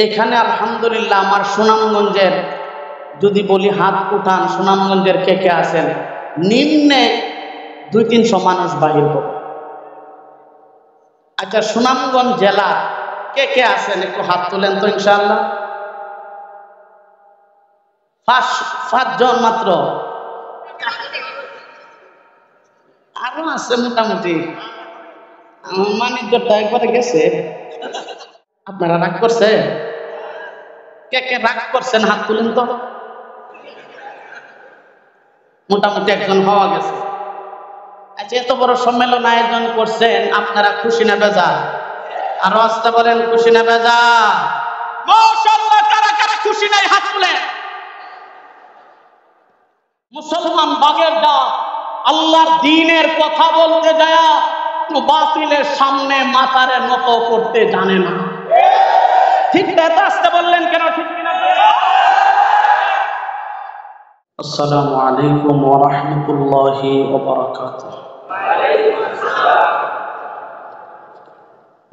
এখানে আলহামদুলিল্লাহ আমার সুনামগঞ্জের যদি বলি হাত উঠান, সুনামগঞ্জের কে কে আছেন? নিম্নে 200-300 মানুষ বাহির হবে। আচ্ছা, সুনামগঞ্জ জেলা কে কে আছেন একটু হাত তুলেন তো ইনশাআল্লাহ। 5 জন মাত্র। আরো আছে মোটামুটি, বাণিজ্যটা একবারে গেছে। আপনারা রাগ করছে? কে কে রাগ করছেন হাত তুলেন তো। মোটামুটি একজন হওয়া গেছে। আচ্ছা, এত বড় সম্মেলন আয়োজন করছেন, আপনারা খুশি না বেজার? আরো আসতে বলেন, খুশি না বেজার? মাশাআল্লাহ, কারা কারা খুশি নাই হাত তুলেন। মুসলমান বাগের ডাক, আল্লাহর দ্বীনের কথা বলতে যায় বাতিলের সামনে মাথারে নত করতে জানে না। ঠিক এত আসতে বললেন কেন? ঠিক কিনা? আসসালামু আলাইকুম ওয়া রাহমাতুল্লাহি ওয়া বারাকাতুহু।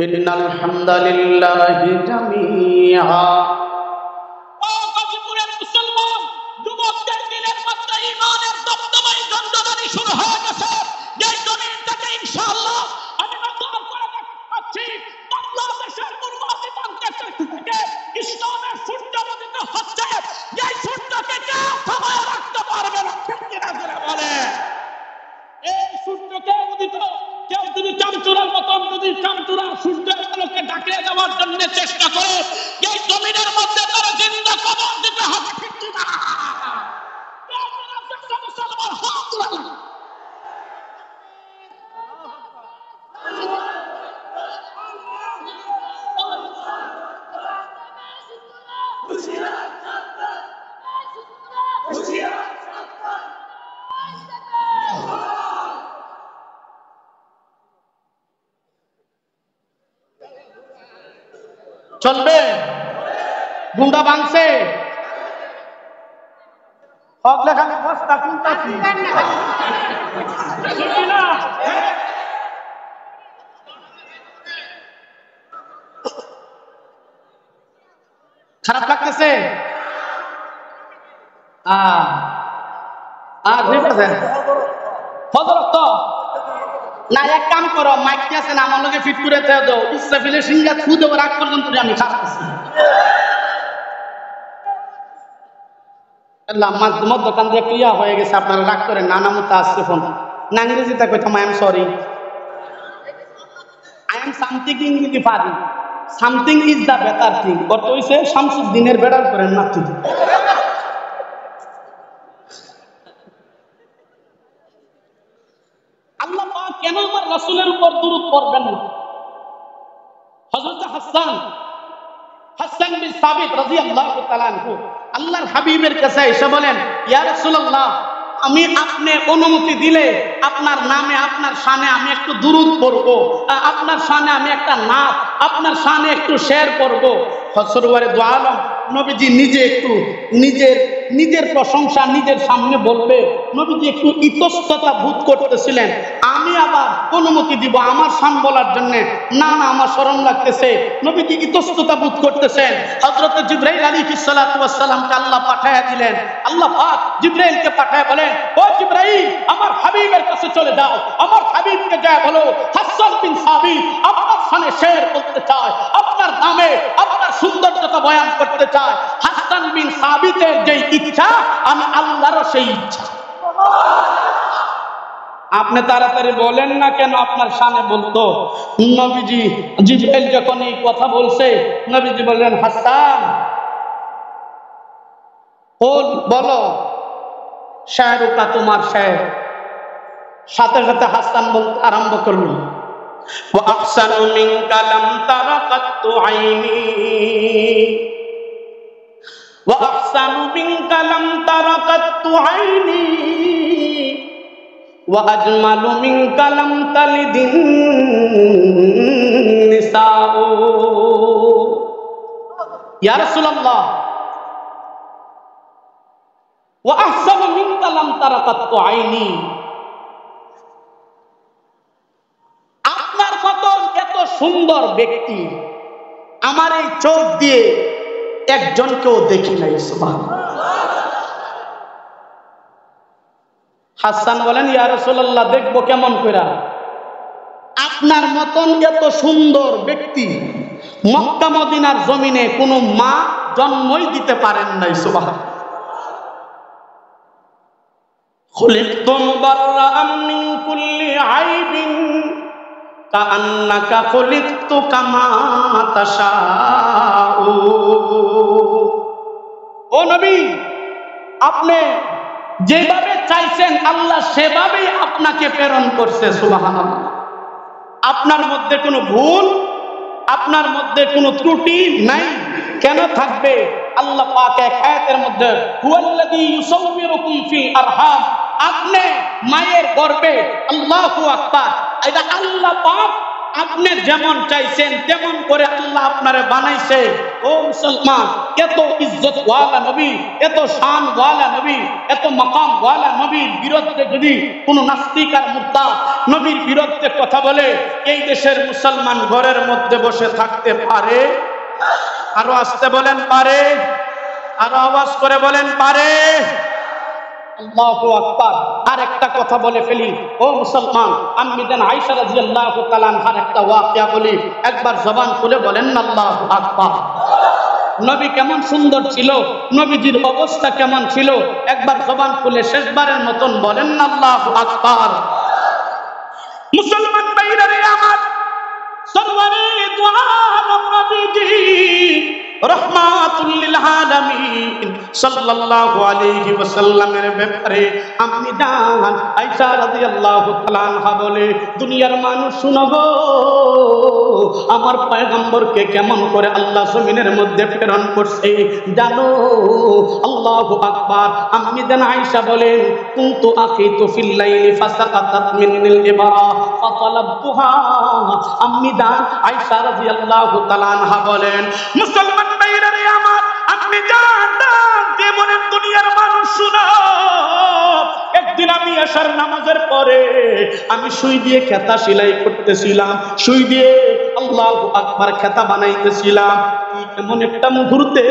ইন্নাল হামদালিল্লাহি জামিআ। গাজীপুরের মুসলমান যুবকদের দিলের মধ্যে ঈমানের দবদবায় জন্দদানি শুরু হয়ে গেছে। এই জমিন থেকে ইনশাআল্লাহ আমি দোয়া করে পাচ্ছি, বাংলাদেশের পূর্বাঞ্চল থেকে ইসলামের সূর্য উদিত হচ্ছে। এই সূর্যকে কেউ থামায় রাখতে পারবে না। ঠিক কিনা জোরে বলে? এই সূর্যকে উদিত কেউ যদি চামচুরার মতন যদি চামচুরা সূর্যের আলোকে ঢাকিয়ে দেওয়ার জন্য চেষ্টা করে, এই জমিনের মধ্যে তারা জিন্দা কবর দিতে হবে। ঠিক কিনা? চলবে? গুন্ডা ভাঙছে খালি বস্তা কিনতাছি। খারাপ লাগতেছে? ঠিক আছে, না এক কাম করো, মাইকটি আছে না আমার লোকে ফিট করে দাও, ইচ্ছা ফেলে সিঙ্গা ছু দেবো রাগ পর্যন্ত আমি খাচ্ছি। দোকান দিয়ে ক্লিয়া হয়ে গেছে, আপনারা রাগ করেন না। নামতা আসছে ফোন না, ইংরেজিতে কইতাম I am sorry, I am something ইংরেজি পারি, something is the better thing. অর্থ হইছে শামসুদ্দিনের বেড়ার করেন না তুই। আল্লাহ পাক কেন আমার রাসূলের উপর দুরূদ পড়বেন না? হযরত হাসান বিন সাবিত রাদিয়াল্লাহু তাআলা আনহু আল্লাহর হাবিবের কাছে এসে বলেন, ইয়া রাসূলুল্লাহ, আমি আপনি অনুমতি দিলে আপনার নামে আপনার শানে আমি একটু দুরূদ পড়ব, আপনার শানে আমি একটা নাত, আপনার শানে একটু শের পড়ব। হযরত দু আলম নবীজি নিজে একটু নিজের প্রশংসা নিজের সামনে বলবে, নবীজি একটু ইতস্ততা বোধ করতেছিলেন। আমি আবার অনুমতি দিব আমার শান বলার জন্য, না না আমার শরম লাগতেছে। নবীজি ইতস্ততা বোধ করতেছেন। হযরত জিবরাইল আলাইহিস সালাতু ওয়াস সালামকে আল্লাহ পাঠায়া দিলেন। আল্লাহ পাক জিবরাইলকে পাঠায়া বলেন, ও জিবরাইল, আমার হাবিবের কাছে চলে যাও, আমার হাবিবকে যা বলো হাসান বিন সাবিত আপনার শানে শের বলতে চায়, আপনার নামে আপনার সৌন্দর্যতা বয়ান করতে চায়। হাসান বিন সাবিতের যে ইচ্ছা আমি আল্লাহরও সেই ইচ্ছা। আপনি তাড়াতাড়ি বলেন না কেন আপনার শানে বলতো? নবীজি জিবরাইল যখন এই কথা বলছে, নবীজি বললেন, হাসান বলো শায়রুকা তোমার শের। সাথে সাথে হাসান বলতে আরম্ভ করল, ওয়া আহসানু মিনকা লাম তারা কাত্তু আইনি, ওয়া আহসানু মিনকা লাম তারা কাত্তু আইনি, ওয়া আজমালু মিনকা লাম তালিদিন নিসাউ। ইয়া রাসূলুল্লাহ, ওয়া আহসানু মিনকা লাম তারা কাত্তু আইনি, আপনার মতো এত সুন্দর ব্যক্তি আমার এই চোখ দিয়ে একজনকেও দেখি নাই। সুবহানাল্লাহ। হাসান বলেন, ইয়া রাসূলুল্লাহ দেখবো কেমন কইরা? আপনার মতন এত সুন্দর ব্যক্তি মক্কা মদিনার জমিনে কোনো মা জন্মই দিতে পারেন নাই। সুবহানাল্লাহ। খুলিকতুম বাররাআম মিন কুল্লি আইবিন কাআন্নাকা খুলিকতু কামা তাশাউ। ও নবী, আপনি যেভাবে চাইছেন আল্লাহ সেভাবেই আপনাকে প্রেরণ করছে। সুবহানাল্লাহ। আপনার মধ্যে কোনো ভুল, আপনার মধ্যে কোনো ত্রুটি নাই। কেন থাকবে? আল্লাহ পাক এক আয়াতের মধ্যে হুয়াল্লাযী ইউসাউবিরুকুম ফিল আরহাম, আপনি মায়ের গর্ভে, আল্লাহু আকবার, এটা আল্লাহ পাক আপনি যেমন চাইছেন তেমন করে আল্লাহ আপনারে বানাইছে। ও মুসলমান, এত ইজ্জত ওয়ালা নবী, এত শান ওয়ালা নবী, এত মাকাম ওয়ালা নবীর বিরুদ্ধে যদি কোন নাস্তিক আর মুরতাদ নবীর বিরুদ্ধে কথা বলে, এই দেশের মুসলমান ঘরের মধ্যে বসে থাকতে পারে? আরো আসতে বলেন পারে? আরো আওয়াজ করে বলেন পারে? আল্লাহু আকবার। আর একটা কথা বলে ফেলি, ও মুসলমান, আম্মি জান আয়েশা রাদিয়াল্লাহু তাআলা আনহার একটা ওয়াকিয়া বলি, একবার জবান খুলে বলেন না আল্লাহু আকবার। নবী কেমন সুন্দর ছিল, নবীজির অবস্থা কেমন ছিল, একবার জবান খুলে শেষবারের মতন বলেন না আল্লাহু আকবার। মুসলমান ভাইরা রে আমার, সরওয়ারে দু আলম নবীজি রাহমাতুল লিল আলামিন সাল্লাল্লাহু আলাইহি ওয়াসাল্লামের ব্যাপারে আম্মি জান আয়েশা রাদিয়াল্লাহু তাআলা আনহা বলে, দুনিয়ার মানুষ শুনো গো, আমার পয়গম্বরকে কেমন করে আল্লাহ জমিনের মধ্যে প্রেরণ করছে জানো? আল্লাহু আকবার। আম্মি জান আয়েশা বলেন, কুনতু আখিতু ফিল লাইলি ফাসাকাতাত মিনিল ইবরা ফাতালাবতুহা। আম্মি জান আয়েশা রাদিয়াল্লাহু তাআলা আনহা বলেন, মুসলমান ভাইরা রে আমার, আপনি জানেন যে বলেন দুনিয়ার মানুষ শুনো, একদিন আমি আশার নামাজের পরে আমি সুই দিয়ে খেতা সেলাই করতেছিলাম, সুই দিয়ে আল্লাহু আকবার খেতা বানাইতেছিলাম। এমন একটা মুহূর্তে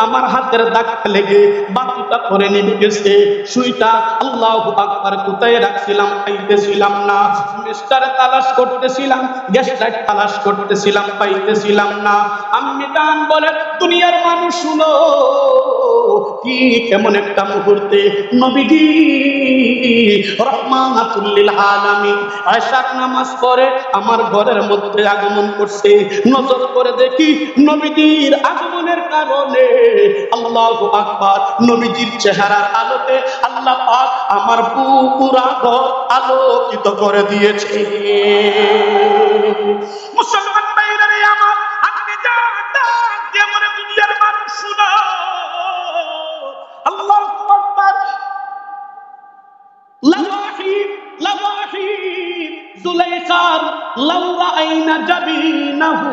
আমার হাতের দাগ লেগে বাতিটা করে নিয়ে গেছে। সুইটা আল্লাহু আকবার কোথায় রাখছিলাম পাইতেছিলাম না। মিস্টারে তালাশ করতেছিলাম, গ্যাস লাইট তালাশ করতেছিলাম, পাইতেছিলাম না। আম্মি জান বলে, দুনিয়ার মানুষ শুনো, কি কেমন একটা মুহূর্তে নবীজি রাহমাতুল লিল আলামিন আয়েশার নামাজ পড়ে আমার ঘরের মধ্যে আগমন করছে। নজর করে দেখি নবীজির আগমনের কারণে আল্লাহু আকবার, নবীজির চেহারার আলোতে আল্লাহ পাক আমার পুরা ঘর আলোকিত করে দিয়েছে। মুসলমান ভাইরা রে আমার, আপনি জানেন যে মনে দুনিয়ার মানুষ শুনো, আল্লাহু আকবার। লাওয়াহি জুলাইখার লাউ রাআইনা জাবিনাহু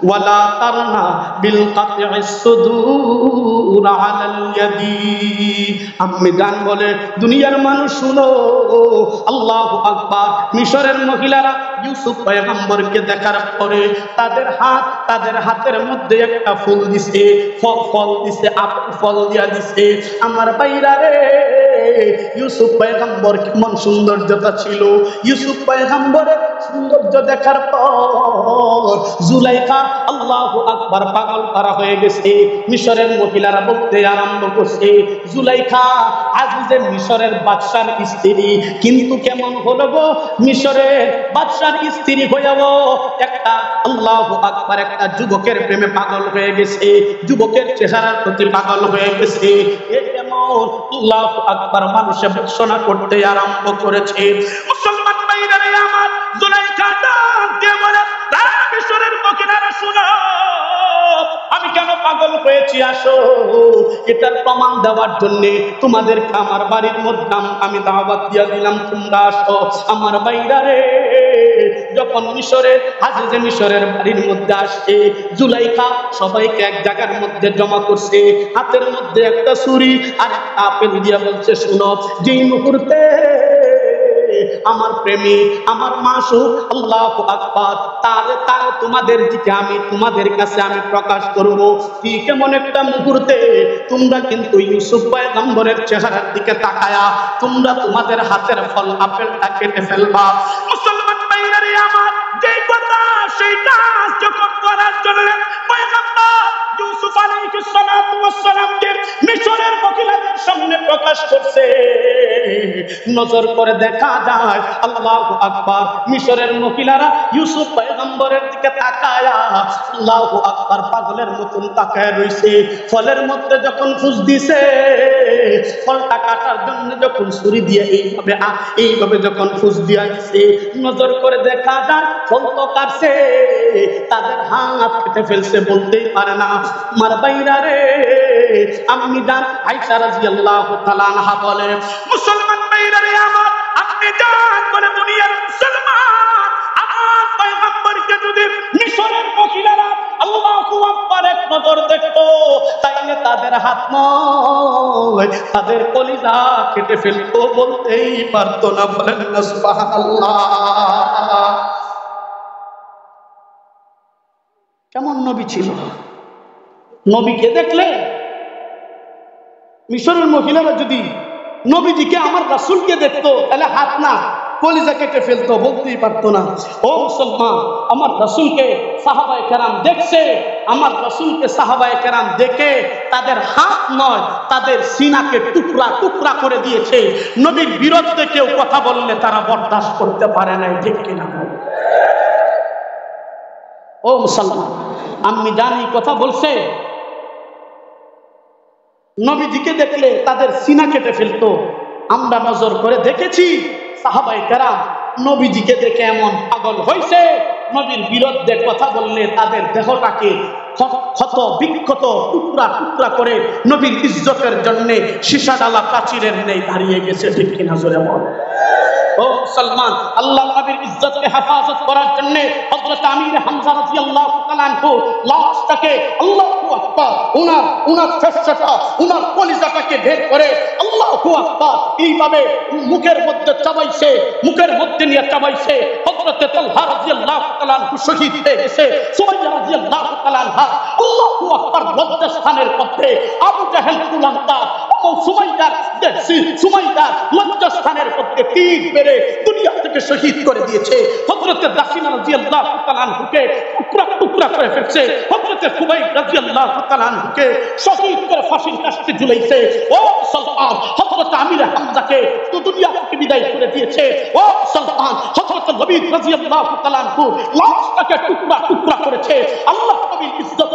ওয়ালা তারনা বিল কাতি'is সুদুর আলাল ইয়াদি। আম্মি জান বলে, দুনিয়ার মানুষ শুনো, আল্লাহু আকবার। মিশরের মহিলারা ইউসুফ পয়গম্বরকে দেখার পরে তাদের হাতের মধ্যে একটা ফুল দিছে, ফল দিছে, আপেল ফল দিয়া দিছে। আমার ভাইরা রে, ইউসুফ পয়গম্বর কেমন সৌন্দর্যতা ছিল। ইউসুফ পয়গম্বরের সৌন্দর্য দেখার পর জুলাইখা আল্লাহু আকবার পাগল করা হয়ে গেছে। মিশরের মহিলারা বলতে আরম্ভ করছে, জুলাইখা আজিজে মিশরের বাদশার স্ত্রী, কিন্তু কেমন হলো গো, মিশরের বাদশার স্ত্রী হয়েও একটা আল্লাহু আকবার একটা যুবকের প্রেমে পাগল হয়ে গেছে, যুবকের চেহারার প্রতি পাগল হয়ে গেছে। এ কেমন আল্লাহু আকবার মানুষে ঘোষণা করতে আরম্ভ করেছে। মুসলমান ভাইরা রে আমার, জুলাইখা ডাক দিয়ে বলে, মিশরের মহিলারা শুনো, আমি কেন পাগল হয়েছি আসো, এটার প্রমাণ দেওয়ার জন্য তোমাদেরকে আমার বাড়ির মধ্যে আমি দাওয়াত দিয়ে দিলাম, তোমরা আসো। আমার ভাইরা রে, যখন মিশরের বাড়ির মধ্যে আসছে, জুলাইখা সবাইকে এক জায়গার মধ্যে জমা করছে, হাতের মধ্যে একটা ছুরি আর একটা আপেল দিয়ে বলছে, শুনো, যেই মুহূর্তে আমার প্রেমিক, আমার মাসুক, আল্লাহু আকবার, তার তোমাদের দিকে আমি, তোমাদের কাছে আমি প্রকাশ করব। ঠিক এমন একটা মুহূর্তে তোমরা কিন্তু ইউসুফ পয়গম্বরের চেহারার দিকে তাকায়া তোমরা তোমাদের হাতের ফল আপেলটা কেটে ফেলবা। মুসলমান ভাইরা রে আমার, যে কথা সেই কাজ যখন করার জন্য পয়গম্বর ইউসুফ আলাইহিস সালাতু ওয়াস সালামকে মিশরের মহিলাদের সামনে প্রকাশ করছে, নজর করে দেখা যায় আল্লাহু আকবার, মিশরের মহিলারা ইউসুফ পয়গম্বরের দিকে তাকায়া আল্লাহু আকবার পাগলের মতন তাকায় রইছে। ফলের মধ্যে যখন ফুস দিছে, ফলটা কাটার জন্য যখন ছুরি দিয়ে এইভাবে যখন ফুস দিয়া দিছে, নজর করে দেখা যায় ফল তো কাটছে, তাদের হাত কেটে ফেলছে, বলতেই পারে না। আমার বাইরা রে, আমি জান আয়েশা রাদিয়াল্লাহু তাআলা আনহা বলে, মুসলমান বাইরা রে আমার, আপনি জান বলে দুনিয়ার মুসলমান আমার পয়গম্বরকে যদি মিশরের মহিলারা আল্লাহু আকবার এক নজর দেখতো, তাইলে তাদের হাত নয় তাদের কলিজা কেটে ফেলতো, বলতেই পারতো না। বলেন না সুবহানাল্লাহ। কেমন নবী ছিল! নবীকে দেখলে মিশরের মহিলারা যদি নবীজিকে, আমার রাসূলকে দেখতো, তাহলে হাত না কলিজা কেটে ফেলতো, বলতেই পারতো না। ও মুসলমান, আমার রাসূলকে সাহাবায়ে কেরাম দেখছে, আমার রাসূলকে সাহাবায়ে কেরাম দেখে তাদের হাত নয় তাদের সিনাকে টুকরা টুকরা করে দিয়েছে। নবীর বিরুদ্ধে কেউ কথা বললে তারা বরদাস্ত করতে পারে না, ঠিক কিনা? ও মুসলমান, আমি জানি কথা বলছে, নবীজিকে দেখলে তাদের সিনা কেটে ফেলতো। আমরা নজর করে দেখেছি সাহাবায়ে কেরাম নবীজিকে দেখে এমন পাগল হয়েছে, নবীর বিরুদ্ধে কথা বললে তাদের দেহটাকে ক্ষত বিক্ষত টুকরা টুকরা করে নবীর ইজ্জতের জন্য সীসা ডালা প্রাচীরের নেই দাঁড়িয়ে গেছে, ঠিক কিনা? জোরে বল। ও মুসলমান, আল্লাহ নবীর ইজ্জতকে হেফাজত করার জন্য হযরত আমির হামজা রাদিয়াল্লাহু তাআলা আনহু লাশটাকে আল্লাহু আকবার উনার ফেসটা উনার কলিজাটাকে বের করে আল্লাহু আকবার এইভাবে মুখের মধ্যে চাবাইছে, মুখের মধ্যে নিয়ে চাবাইছে। হযরত তালহা রাদিয়াল্লাহু তাআলা আনহু শহীদ হয়ে গেছে, সুমাইয়া রাদিয়াল্লাহু তাআলা আনহা আল্লাহু আকবার লজ্জাস্থানের মধ্যে আবু জাহেল কুলাঙ্গার ও সুমাইয়ার লজ্জাস্থানের মধ্যে তীর মেরে দুনিয়া থেকে শহীদ করে দিয়েছে। হযরত দাসিনা রাদিয়াল্লাহু তাআলা আনহুকে টুকরা টুকরা করে ফেলছে। হযরত খুবাইব রাদিয়াল্লাহু তাআলা আনহুকে শহীদ করে ফাঁসির কাস্টে ঝুলাইছে। ও মুসলমান, হযরত আমির হামজাকে তো দুনিয়া থেকে বিদায় করে দিয়েছে। ও মুসলমান, হযরত লবিদ রাদিয়াল্লাহু তাআলা আনহু লাশটাকে টুকরা টুকরা করেছে। আল্লাহ নবীর ইজ্জত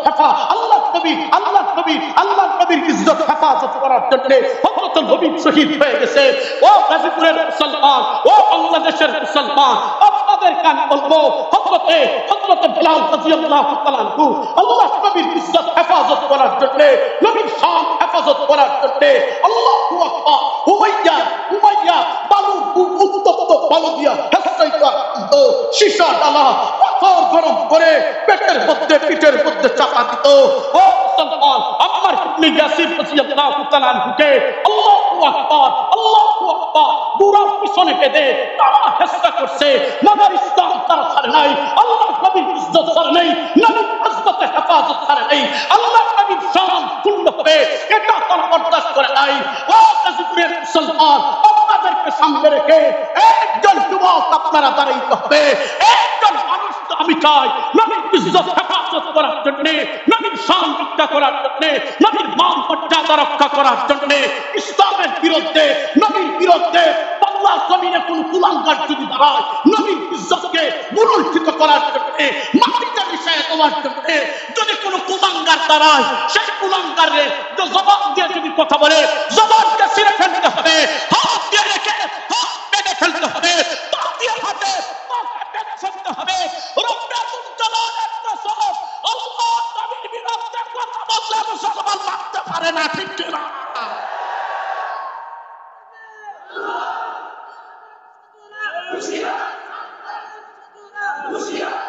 আল্লাহ নবীর ইজ্জত হেফাজত করার জন্য হযরত লবিদ শহীদ হয়ে গেছে। ও গাজীপুরের মুসলমান, ও বাংলাদেশের মুসলমান, আপনাদের কান বলবো, হযরত বিলাল রাদিয়াল্লাহু তাআলা আনহু আল্লাহ নবীর ইজ্জত হেফাজত করার জন্য, নবীর শান হেফাজত করার জন্য আল্লাহু আকবার উমাইয়া বালু উত্তপ্ত বালু দিয়া হেসাইতা সীসা ডালা পাথর গরম করে পিঠের মধ্যে চাপা দিত। ও মুসলমান, আম্মার ইবনে ইয়াসির রাদিয়াল্লাহু তাআলা আনহুকে আল্লাহু আকবার বুড়ার পিছনে বেঁধে তারা হেসা করছে, মগর ইসলাম তারা ছাড়ে নাই, আল্লাহ নবীর ইজ্জত ছাড়ে নাই, নবীর ইজ্জতে হেফাজত ছাড়ে নাই, আল্লাহ নবীর শান পূর্ণ হবে এটা তারা বরদাস্ত করে নাই। ও গাজীপুরের মুসলমান, আপনাদেরকে সামনে রেখে একজন যুবক আপনারা দাঁড়াইতে হবে, একজন মানুষ তো আমি চাই নবীর ইজ্জত হেফাজত করার জন্য, নবীর শান রক্ষা করার জন্য, নবীর মান মর্যাদা রক্ষা করার জন্য, ইসলামের বিরুদ্ধে, নবীর বিরুদ্ধে বাংলার জমিনে কোন কুলাঙ্গার যদি দাঁড়ায়, নবীর ইজ্জতকে পুনরুজ্জীবিত করার জন্য, মাটিতে মিশিয়ে দেওয়ার জন্য যদি কোন কুলাঙ্গার দাঁড়ায়, সেই কুলাঙ্গারের জবাব দিয়ে যদি কথা বলে, জবাবকে ছিঁড়ে ফেলতে হবে, হাত দিয়ে রেখে হাত কেটে ফেলতে হবে, পা দিয়ে হাতে পা কেটে ফেলতে হবে। রব্বাতুল জালালের কসম, আল্লাহ নবীর বিরুদ্ধে কথা বললে মুসলমান মানতে পারে না, ঠিক কিনা? Lucia.